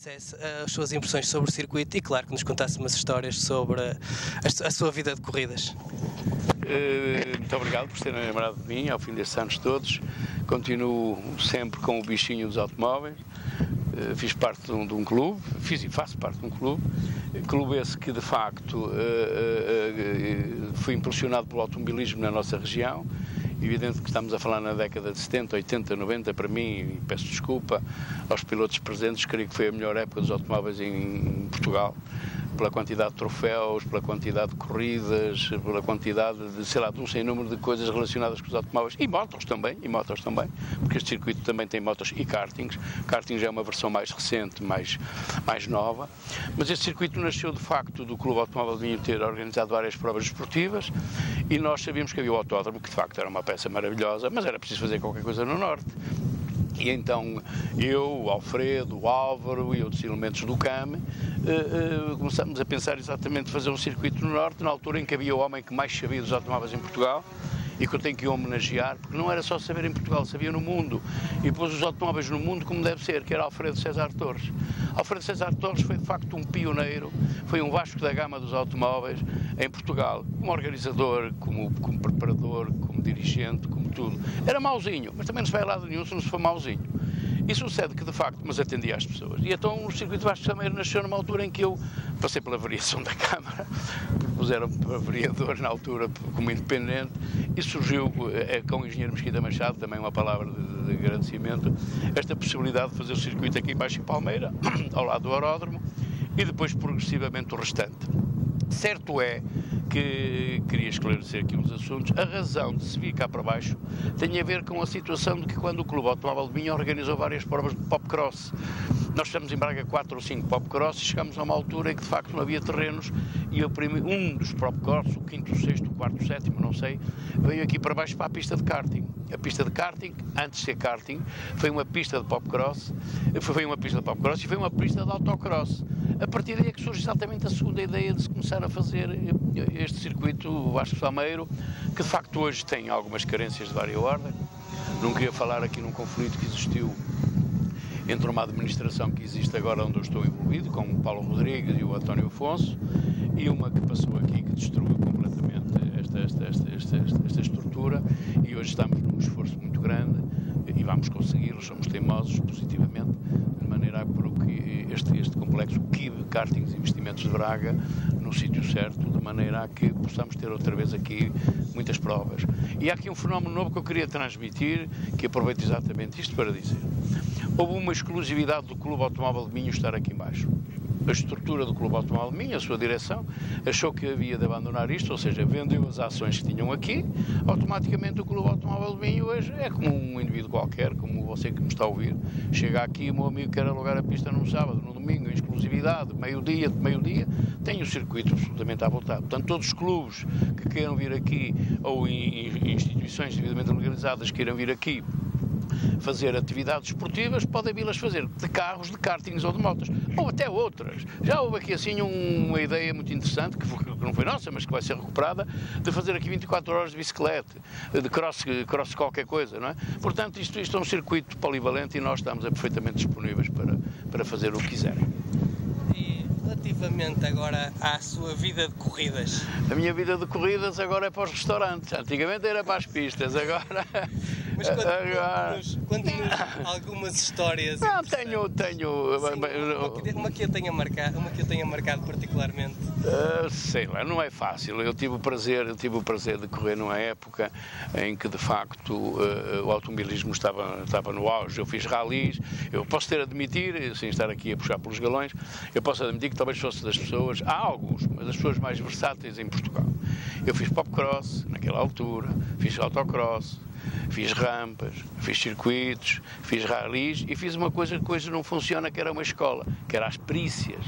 dissesse as suas impressões sobre o circuito e, claro, que nos contasse umas histórias sobre a sua vida de corridas. Muito obrigado por terem lembrado de mim ao fim destes anos todos. Continuo sempre com o bichinho dos automóveis. Fiz parte de um clube, fiz e faço parte de um clube esse que de facto foi impulsionado pelo automobilismo na nossa região. Evidente que estamos a falar na década de 70, 80, 90, para mim, e peço desculpa aos pilotos presentes, creio que foi a melhor época dos automóveis em Portugal, pela quantidade de troféus, pela quantidade de corridas, pela quantidade de, sei lá, de um sem número de coisas relacionadas com os automóveis, e motos também, porque este circuito também tem motos e kartings. Karting já é uma versão mais recente, mais nova, mas este circuito nasceu de facto do Clube Automóvel de Minho ter organizado várias provas esportivas, e nós sabíamos que havia o autódromo, que de facto era uma peça maravilhosa, mas era preciso fazer qualquer coisa no norte. E então eu, o Alfredo, o Álvaro e outros elementos do CAM começámos a pensar exatamente fazer um circuito no norte, na altura em que havia o homem que mais sabia dos automóveis em Portugal e que eu tenho que homenagear, porque não era só saber em Portugal, sabia no mundo, e pôs os automóveis no mundo como deve ser, que era Alfredo César Torres. Alfredo César Torres foi de facto um pioneiro, foi um Vasco da Gama dos automóveis em Portugal, como organizador, como preparador, como dirigente, como tudo. Era mauzinho, mas também não se vai a lado nenhum se não se for mauzinho. E sucede que, de facto, mas atendia às pessoas. E então o circuito Vasco Sameiro nasceu numa altura em que eu passei pela variação da Câmara, puseram para vereador na altura como independente, e surgiu com o engenheiro Mesquita Machado, também uma palavra de agradecimento, esta possibilidade de fazer o circuito aqui embaixo em Palmeira, ao lado do aeródromo, e depois progressivamente o restante. Certo é que queria esclarecer aqui uns assuntos. A razão de se vir cá para baixo tem a ver com a situação de que quando o Clube Automóvel de Minho organizou várias provas de popcross, nós estamos em Braga 4 ou 5 popcross e chegámos a uma altura em que de facto não havia terrenos e um dos popcross, o quinto, o sexto, o quarto, o sétimo, não sei, veio aqui para baixo para a pista de karting. A pista de karting, antes de ser karting, foi uma pista de popcross, e foi uma pista de autocross. A partir daí é que surge exatamente a segunda ideia de se começar a fazer este circuito Vasco Sameiro, que de facto hoje tem algumas carências de várias ordens. Não queria falar aqui num conflito que existiu entre uma administração que existe agora onde eu estou envolvido, com o Paulo Rodrigues e o António Afonso, e uma que passou aqui que destruiu completamente esta estrutura, e hoje estamos num esforço muito grande e vamos consegui-lo, somos teimosos positivamente, de maneira a pôr este complexo KIB, Kartings Investimentos de Braga, no sítio certo, de maneira a que possamos ter outra vez aqui muitas provas. E há aqui um fenómeno novo que eu queria transmitir, que aproveito exatamente isto para dizer. Houve uma exclusividade do Clube Automóvel de Minho estar aqui embaixo. A estrutura do Clube Automóvel de Minho, a sua direção, achou que havia de abandonar isto, ou seja, vendeu as ações que tinham aqui. Automaticamente o Clube Automóvel de Minho hoje é como um indivíduo qualquer, como você que me está a ouvir. Chega aqui, o meu amigo quer alugar a pista num sábado, no domingo, em exclusividade, meio-dia, tem o circuito absolutamente à vontade. Portanto, todos os clubes que queiram vir aqui, ou instituições devidamente legalizadas que queiram vir aqui fazer atividades esportivas, podem vir-las fazer de carros, de kartings ou de motos, ou até outras. Já houve aqui assim uma ideia muito interessante, que não foi nossa, mas que vai ser recuperada, de fazer aqui 24 horas de bicicleta, de cross qualquer coisa, não é? Portanto, isto é um circuito polivalente e nós estamos perfeitamente disponíveis para fazer o que quiserem. Relativamente agora à sua vida de corridas? A minha vida de corridas agora é para os restaurantes. Antigamente era para as pistas, agora... Mas conte-nos algumas histórias. Não, tenho... Sim, uma que eu tenha marcado particularmente. Sei lá, não é fácil. Eu tive o prazer de correr numa época em que de facto o automobilismo estava no auge. Eu fiz ralis, eu posso ter a admitir, sem estar aqui a puxar pelos galões, eu posso admitir que talvez fosse das pessoas, há alguns, mas as pessoas mais versáteis em Portugal. Eu fiz popcross naquela altura, fiz autocross, fiz rampas, fiz circuitos, fiz ralis e fiz uma coisa que hoje não funciona, que era uma escola, que era as perícias.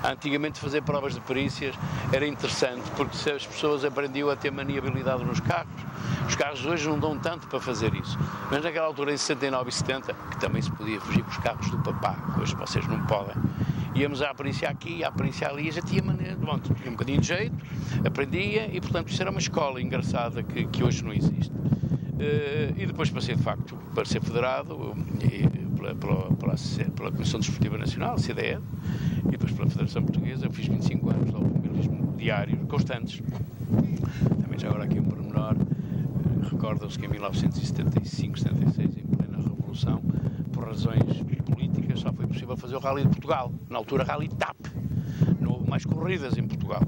Antigamente fazer provas de perícias era interessante porque as pessoas aprendiam a ter maniabilidade nos carros. Os carros hoje não dão tanto para fazer isso, mas naquela altura em 69 e 70, que também se podia fugir com os carros do papá, que hoje vocês não podem. Íamos à perícia aqui, à perícia ali, já tinha um bocadinho de jeito, aprendia e portanto isso era uma escola engraçada que hoje não existe. E depois passei de facto para ser federado pela Comissão Desportiva Nacional, CDE, e depois pela Federação Portuguesa. Eu fiz 25 anos de automobilismo diário, constantes. Também já agora aqui um pormenor, recordam-se que em 1975, 76, em plena Revolução, por razões políticas, só foi possível fazer o Rally de Portugal, na altura Rally TAP. Não houve mais corridas em Portugal.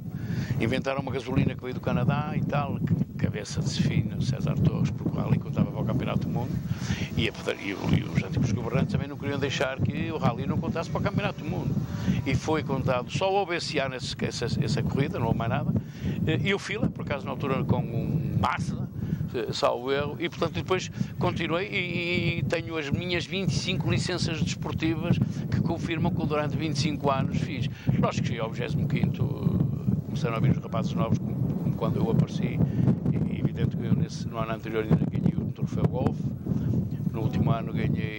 Inventaram uma gasolina que veio do Canadá e tal, cabeça de Sefina, César Torres, porque o Rally contava para o Campeonato do Mundo, e os antigos governantes também não queriam deixar que o Rally não contasse para o Campeonato do Mundo. E foi contado, só houve esse ano essa corrida, não houve mais nada, e o Fila, por acaso na altura com um Mazda, salvo erro, e portanto depois continuei e tenho as minhas 25 licenças desportivas que confirmam que durante 25 anos fiz. Lógico que cheguei ao 25º, começaram a vir os rapazes novos, como quando eu apareci, e evidente que eu no ano anterior ainda ganhei o troféu Golf, no último ano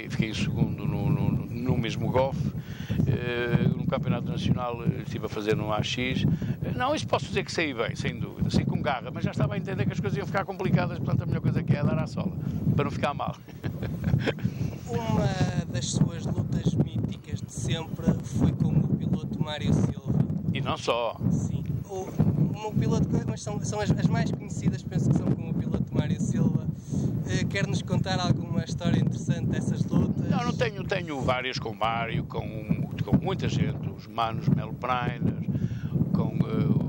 fiquei em segundo no mesmo Golf, no Campeonato Nacional estive a fazer no AX. Não, isso posso dizer que saí bem, sem dúvida, saí com garra, mas já estava a entender que as coisas iam ficar complicadas, portanto a melhor coisa que é dar à sola, para não ficar mal. Uma das suas lutas míticas de sempre foi com o piloto Mário Silva. E não só. Sim. O piloto, mas são as mais conhecidas, penso que são com o piloto Mário Silva. Quer-nos contar alguma história interessante dessas lutas? Não tenho várias com o Mário, com muita gente, os Manos Melprainers, com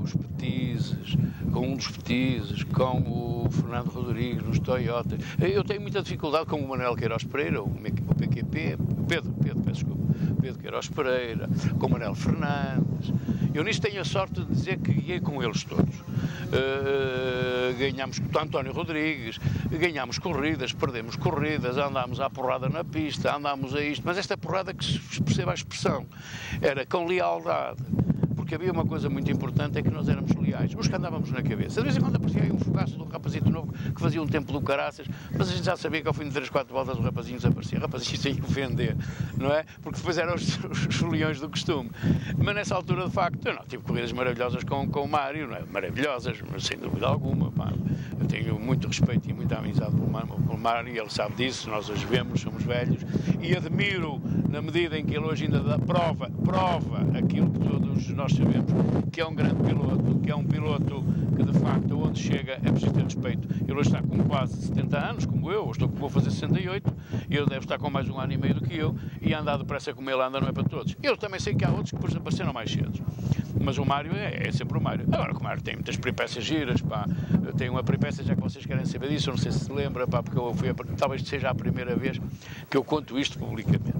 os Petizes, com um dos Petizes, com o Fernando Rodrigues, nos Toyotas. Eu tenho muita dificuldade com o Manuel Queiroz Pereira, o PQP, Pedro Queiroz Pereira, com o Manuel Fernandes. Eu nisso tenho a sorte de dizer que guiei com eles todos. Ganhámos com o António Rodrigues, ganhámos corridas, perdemos corridas, andámos à porrada na pista, andámos a isto, mas esta porrada, que se perceba a expressão, era com lealdade. Porque havia uma coisa muito importante, é que nós éramos leais, os que andávamos na cabeça. De vez em quando aparecia aí um fogaço de um rapazito novo que fazia um tempo do caraças, mas a gente já sabia que ao fim de 3, 4 voltas o rapazinho desaparecia. O rapazinho sem ofender, não é? Porque depois eram os leões do costume. Mas nessa altura, de facto, eu não tive corridas maravilhosas com o Mário, não é? Maravilhosas, mas sem dúvida alguma, pá. Eu tenho muito respeito e muita amizade com o Mário, ele sabe disso, nós hoje vemos, somos velhos, e admiro na medida em que ele hoje ainda dá prova aquilo que todos nós sabemos, que é um grande piloto, que é um piloto que de facto onde chega é preciso ter respeito. Ele hoje está com quase 70 anos, como eu vou fazer 68, e ele deve estar com mais 1 ano e meio do que eu, e andar depressa como ele anda não é para todos. Eu também sei que há outros que depois apareceram mais cedo. Mas o Mário é sempre o Mário. Agora que o Mário tem muitas peripécias giras, pá. Tem uma peripécia, já que vocês querem saber disso, eu não sei se lembra, pá, porque talvez seja a primeira vez que eu conto isto publicamente.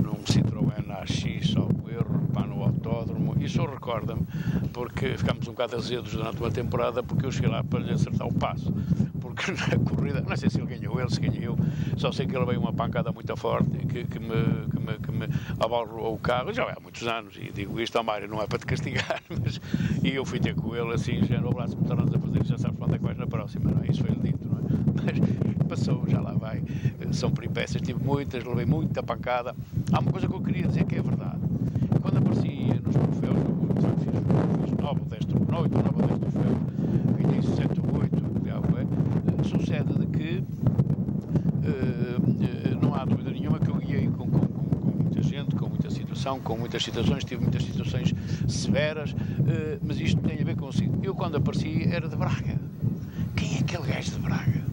Num Citroën AX, salvo erro, pá, no autódromo, isso recorda-me, porque ficámos um bocado azedos durante uma temporada, porque eu cheguei lá para lhe acertar o passo. Porque na corrida, não sei se ele ganhou, se ganhei eu, só sei que ele veio uma pancada muito forte que me abalou o carro, já há muitos anos, e digo isto ao Mário, não é para te castigar, mas e eu fui ter com ele assim, já no abraço, me tornamos a fazer, já sabes quando é que vais na próxima, não é? Isso foi-lhe dito, não é? Mas passou, já lá vai, são peripécias, tive muitas, levei muita pancada. Há uma coisa que eu queria dizer que é verdade, quando aparecia nos troféus, eu fiz 9 ou 10 troféus, ganhei 7 ou 8, sucede de que não há dúvida nenhuma que eu guiei com muita gente, com muita situação, com muitas situações, tive muitas situações severas, mas isto tem a ver consigo. Eu quando apareci era de Braga. Quem é aquele gajo de Braga?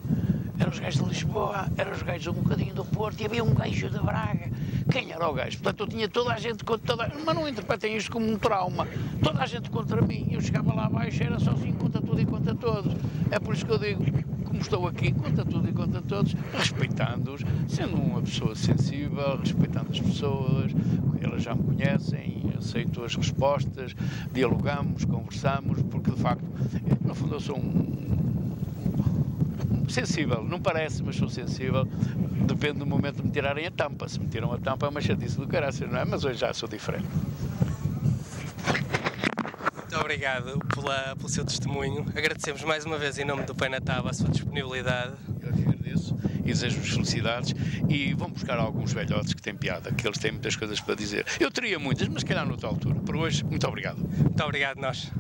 Eram os gajos de Lisboa, eram os gajos um bocadinho do Porto, e havia um gajo de Braga. Quem era o gajo? Portanto, eu tinha toda a gente contra mas não interpretem isto como um trauma. Toda a gente contra mim. Eu chegava lá abaixo, era sozinho contra tudo e contra todos. É por isso que eu digo, como estou aqui, contra tudo e contra todos, respeitando-os, sendo uma pessoa sensível, respeitando as pessoas, elas já me conhecem, aceito as respostas, dialogamos, conversamos, porque de facto, no fundo eu sou sensível, não parece, mas sou sensível, depende do momento de me tirarem a tampa. Se me tiram a tampa é uma chatice do caraças, não é? Mas hoje já sou diferente. Muito obrigado pelo seu testemunho. Agradecemos mais uma vez em nome do Pai na Tábua a sua disponibilidade. Eu que agradeço e desejo-vos felicidades e vão buscar alguns velhotes que têm piada, que eles têm muitas coisas para dizer. Eu teria muitas, mas se calhar noutra altura. Por hoje, muito obrigado. Muito obrigado nós.